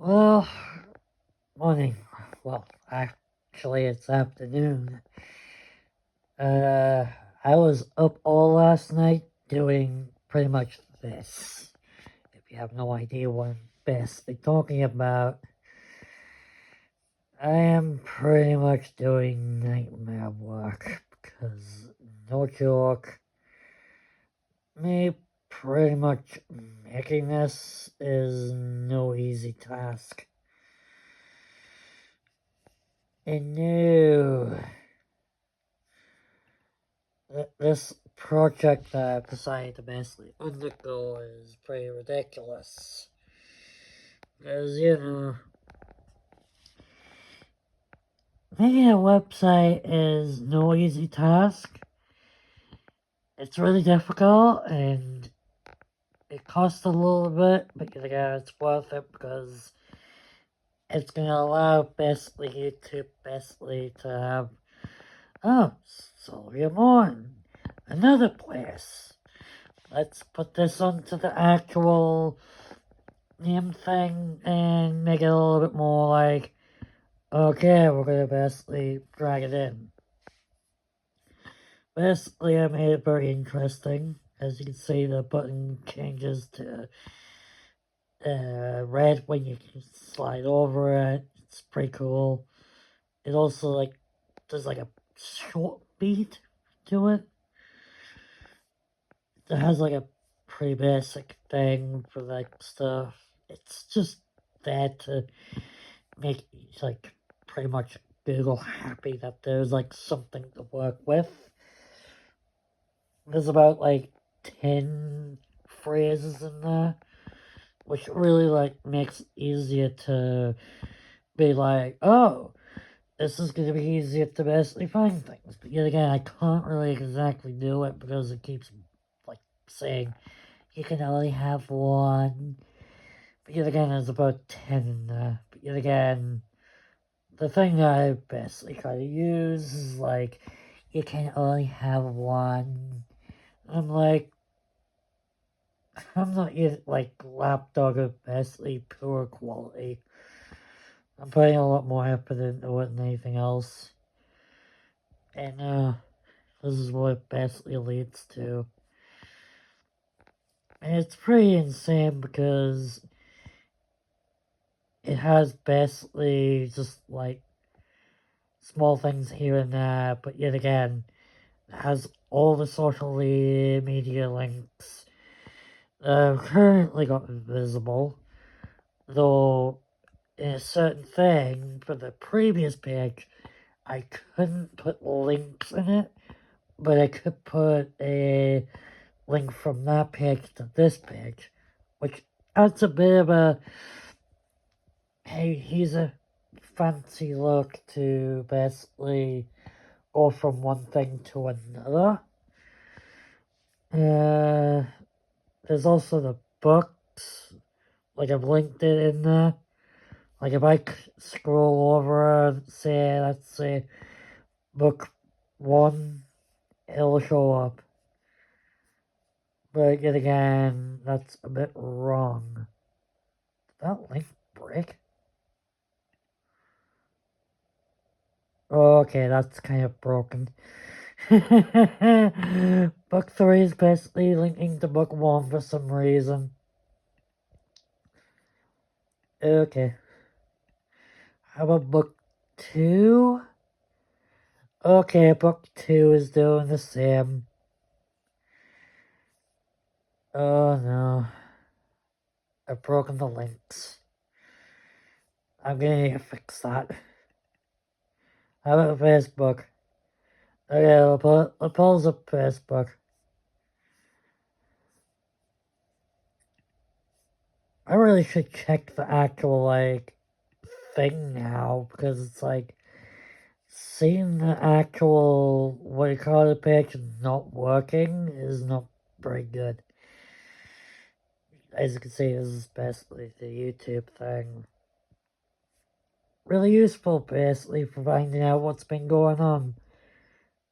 Well, morning. Well, actually, it's afternoon. Uh, I was up all last night doing pretty much this. If you have no idea what I'm basically talking about, I am pretty much doing nightmare work because, no joke, me pretty much making this is no easy task. And no. This project that I've decided to basically undergo is pretty ridiculous. Because, making a website is no easy task. It's really difficult and it costs a little bit, but again, it's worth it because it's going to allow basically YouTube to have, oh, Silvia Moan, another place. Let's put this onto the actual name thing and make it a little bit more like, okay, we're going to basically drag it in. Basically, I made it very interesting. As you can see, the button changes to red when you slide over it. It's pretty cool. It also, there's a short beat to it. It has a pretty basic thing for stuff. It's just there to make pretty much Google happy that there's something to work with. There's about 10 phrases in there, which really makes it easier to be oh, this is going to be easier to basically find things. But yet again, I can't really exactly do it because it keeps saying you can only have one. But yet again, there's about 10 in there. But yet again, the thing that I basically try to use is you can only have one. I'm not using lapdog of basically poor quality. I'm putting a lot more effort into it than anything else. And this is what it basically leads to. And it's pretty insane because it has basically just small things here and there, but yet again, it has all the social media links currently got invisible, though in a certain thing for the previous page, I couldn't put links in it, but I could put a link from that page to this page, which adds a bit of a, hey, here's a fancy look to basically go from one thing to another. There's also the books, I've linked it in there. If I scroll over, let's say, book 1, it'll show up. But yet again, that's a bit wrong. Did that link break? Okay, that's kind of broken. Book 3 is basically linking to book 1 for some reason. Okay. How about book 2? Okay, book 2 is doing the same. Oh no. I've broken the links. I'm gonna need to fix that. How about Facebook? Okay, let's pause up Facebook. I really should check the actual, thing now, because it's seeing the actual, what you call it, page not working is not very good. As you can see, this is basically the YouTube thing. Really useful, basically, for finding out what's been going on.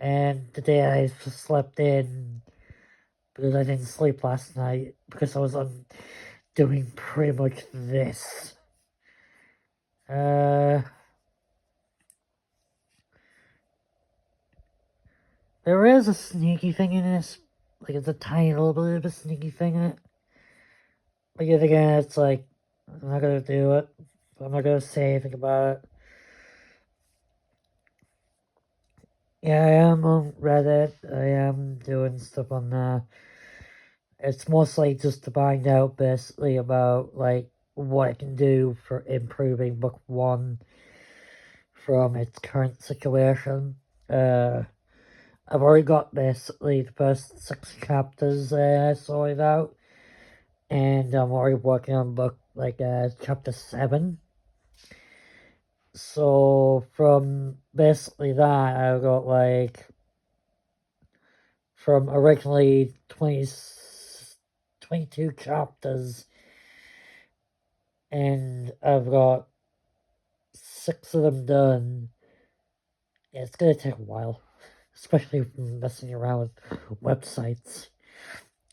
And today I slept in because I didn't sleep last night because I was doing pretty much this. There is a sneaky thing in this. Like, it's a tiny little bit of a sneaky thing in it. But yet again, it's like, I'm not gonna do it. I'm not gonna say anything about it. Yeah, I am on Reddit. I am doing stuff on there. It's mostly just to find out basically about like what I can do for improving book one from its current situation. I've already got basically the first 6 chapters sorted out, and I'm already working on book chapter 7. So from basically that, I got like from originally 22 chapters, and I've got 6 of them done. Yeah, it's gonna take a while, especially messing around with websites.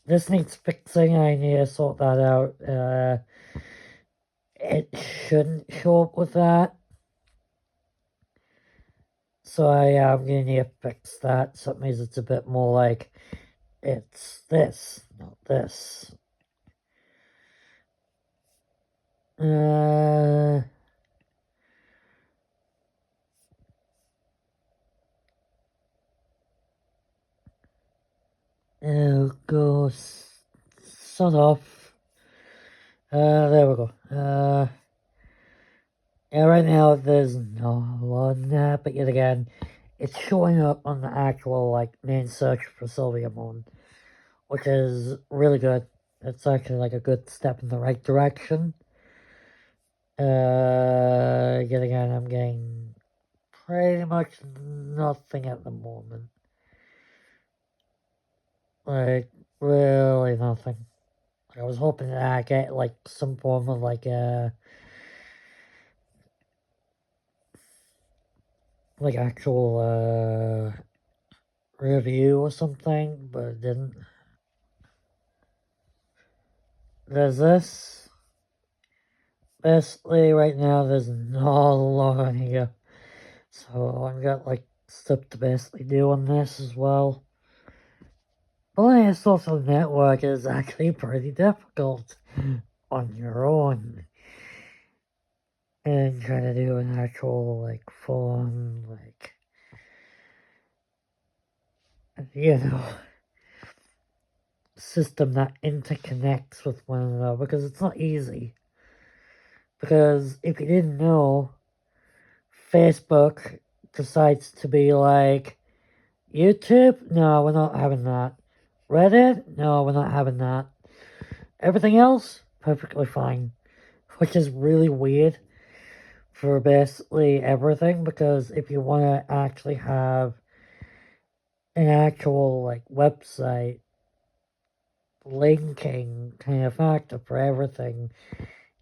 This needs fixing. I need to sort that out. It shouldn't show up with that. So I am going to need to fix that. So it means it's a bit more like it's this, not this. Oh, go son off. There we go. Yeah, right now there's no one there, but yet again, it's showing up on the actual, like, main search for Silvia Moan, which is really good. It's actually, like, a good step in the right direction. Yet again, I'm getting pretty much nothing at the moment. Like, really nothing. I was hoping that I'd get, like, some form of, like actual, review or something, but it didn't. There's this. Basically, right now, there's not a lot on here. So, I've got, like, stuff to basically do on this as well. Building a social network is actually pretty difficult on your own. And trying to do an actual, like, full-on, like, you know, system that interconnects with one another, because it's not easy. Because if you didn't know, Facebook decides to be like, YouTube? No, we're not having that. Reddit? No, we're not having that. Everything else? Perfectly fine. Which is really weird for basically everything, because if you want to actually have an actual, like, website linking kind of factor for everything,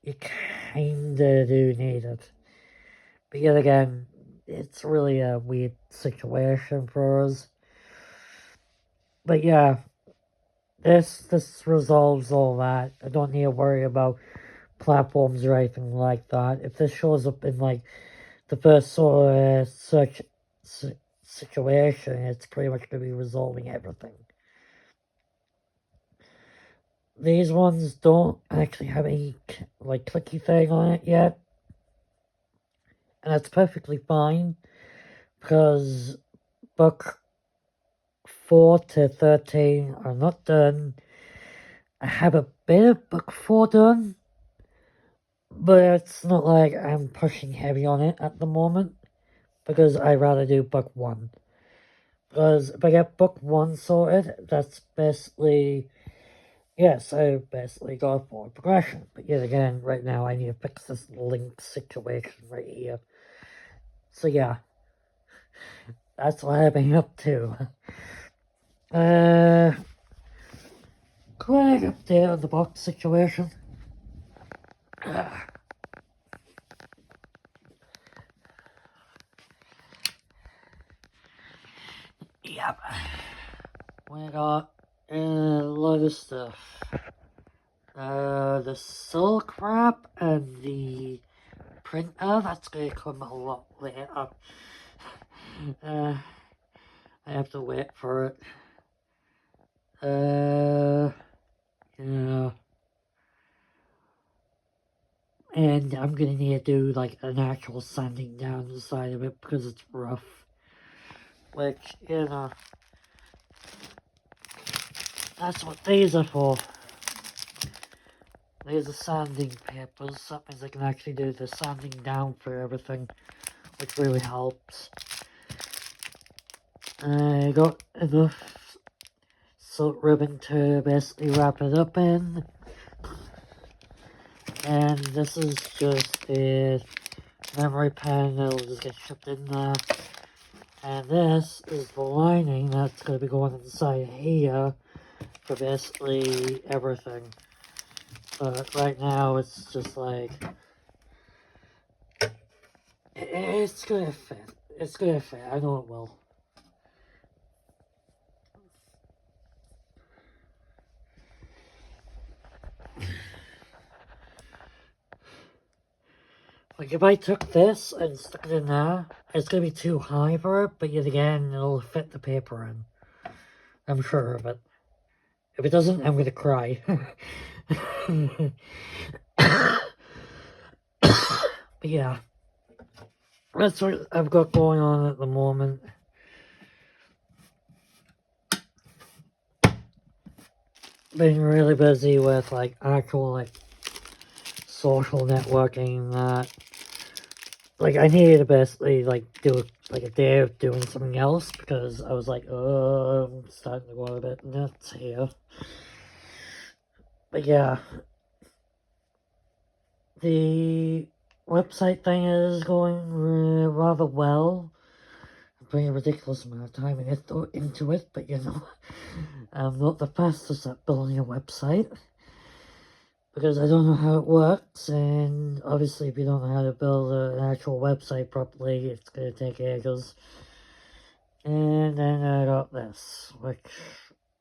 you kinda do need it. But yet again, it's really a weird situation for us. But yeah, this resolves all that. I don't need to worry about platforms or anything like that. If this shows up in like the first sort of such situation, it's pretty much going to be resolving everything. These ones don't actually have any like clicky thing on it yet, and that's perfectly fine, because book 4 to 13 are not done. I have a bit of book 4 done, but it's not like I'm pushing heavy on it at the moment, because I'd rather do book 1. Because if I get book 1 sorted, that's basically, yes, I basically got a forward progression. But yet again, right now I need to fix this link situation right here. So yeah, that's what I've been up to. Quick update on the box situation. Yep. We got a lot of stuff. The silk wrap and the printer. That's going to come a lot later. I have to wait for it. Yeah. And I'm going to need to do like an actual sanding down the side of it because it's rough. Which, you know, that's what these are for. These are sanding papers. That means I can actually do the sanding down for everything, which really helps. I got enough silk ribbon to basically wrap it up in. And this is just the memory pen, it'll just get shipped in there. And this is the lining that's going to be going inside here for basically everything. But right now it's just like, it's going to fit. It's going to fit, I know it will. Like, if I took this and stuck it in there, it's going to be too high for it, but yet again, it'll fit the paper in. I'm sure of it. If it doesn't, I'm going to cry. But yeah, that's what I've got going on at the moment. Been really busy with, like, actual, like, social networking that, like, I needed to basically, like, do, like, a day of doing something else because I was like, I'm starting to go a bit nuts here. But yeah, the website thing is going rather well. I'm putting a ridiculous amount of time into it, but you know, I'm not the fastest at building a website because I don't know how it works, and obviously if you don't know how to build an actual website properly, it's going to take ages. And then I got this, which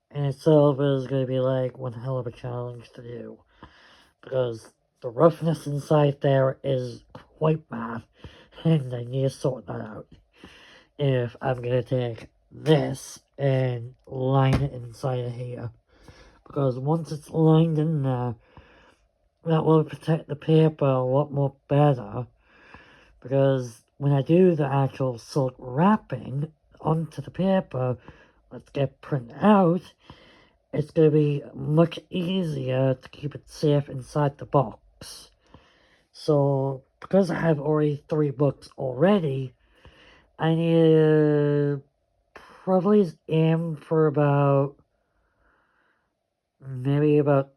in itself is going to be like one hell of a challenge to do, because the roughness inside there is quite bad, and I need to sort that out. If I'm going to take this and line it inside of here, because once it's lined in there, that will protect the paper a lot more better, because when I do the actual silk wrapping onto the paper, let's get printed out, it's going to be much easier to keep it safe inside the box. So, because I have already 3 books already, I need to probably aim for maybe about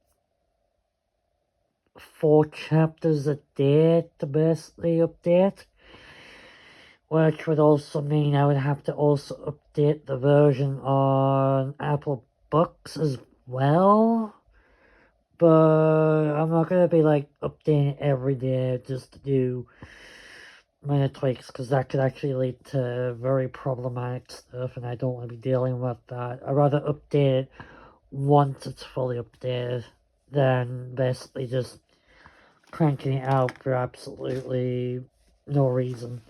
4 chapters a day to basically update. Which would also mean I would have to also update the version on Apple Books as well. But I'm not going to be like updating every day just to do minor tweaks, because that could actually lead to very problematic stuff, and I don't want to be dealing with that. I'd rather update it once it's fully updated than basically just cranking it out for absolutely no reason.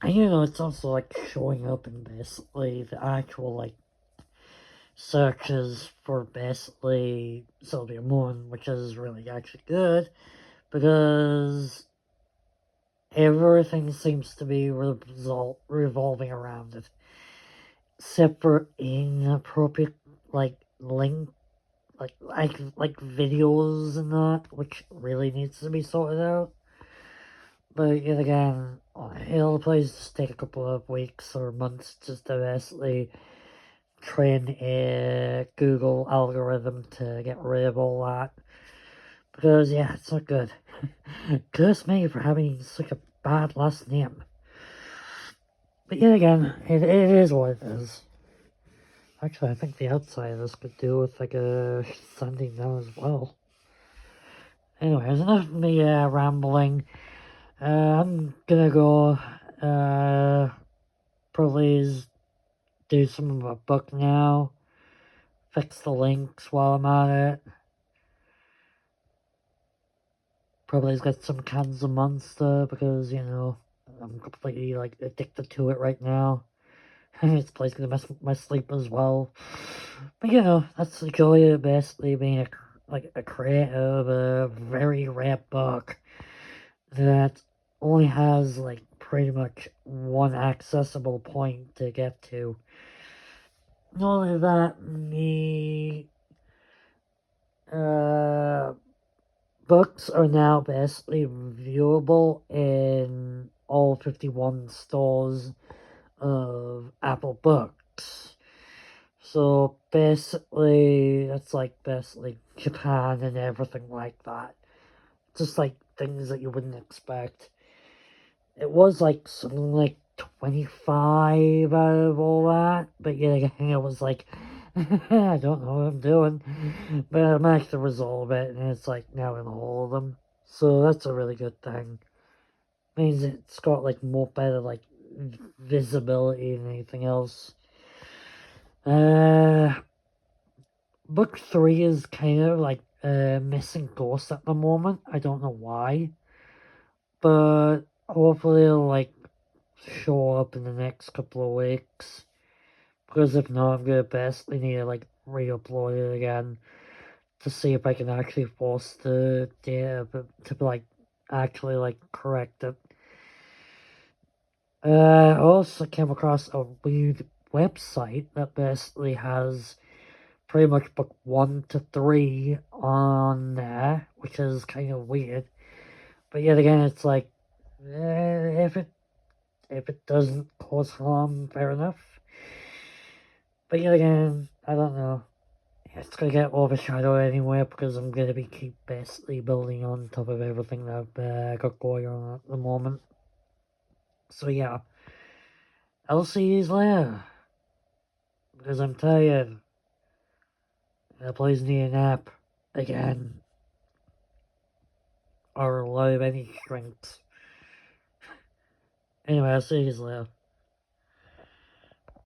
And you know, it's also like showing up in basically the actual like searches for basically Silvia Moan, which is really actually good, because everything seems to be revolving around it, except for inappropriate like link, like videos and that, which really needs to be sorted out. But yet again, it'll probably just take a couple of weeks or months just to basically train a Google algorithm to get rid of all that. Because, yeah, it's not good. Curse me for having such a bad last name. But yet again, it is what it is. Actually, I think the outside of this could do with like a sanding down as well. Anyways, enough of me rambling. I'm gonna go probably do some of a book now. Fix the links while I'm at it. Probably got some cans of Monster because, you know, I'm completely, like, addicted to it right now. And it's probably gonna mess with my sleep as well. But, you know, that's the joy of basically being a creator of a very rare book that only has, like, pretty much one accessible point to get to. Not only that, books are now basically viewable in all 51 stores of Apple Books. So basically, that's like basically Japan and everything like that. Just like things that you wouldn't expect. It was like something like 25 out of all that, but yet again, it was like, I don't know what I'm doing, but I managed to resolve it, and it's like now in all of them. So that's a really good thing. Means it's got like more better like visibility than anything else. Book 3 is kind of like missing Ghost at the moment. I don't know why, but hopefully it'll like show up in the next couple of weeks. Because if not, I'm gonna basically need to like re-upload it again to see if I can actually force the data to like actually like correct it. I also came across a weird website that basically has pretty much book 1 to 3 on there, which is kind of weird. But yet again, it's like, if it doesn't cause harm, fair enough. But yet again, I don't know. It's gonna get overshadowed anyway because I'm gonna keep basically building on top of everything that I've got going on at the moment. So yeah, I'll see you later because I'm tired. I please need a nap again, or a lot of any strength. Anyway, I'll see you later.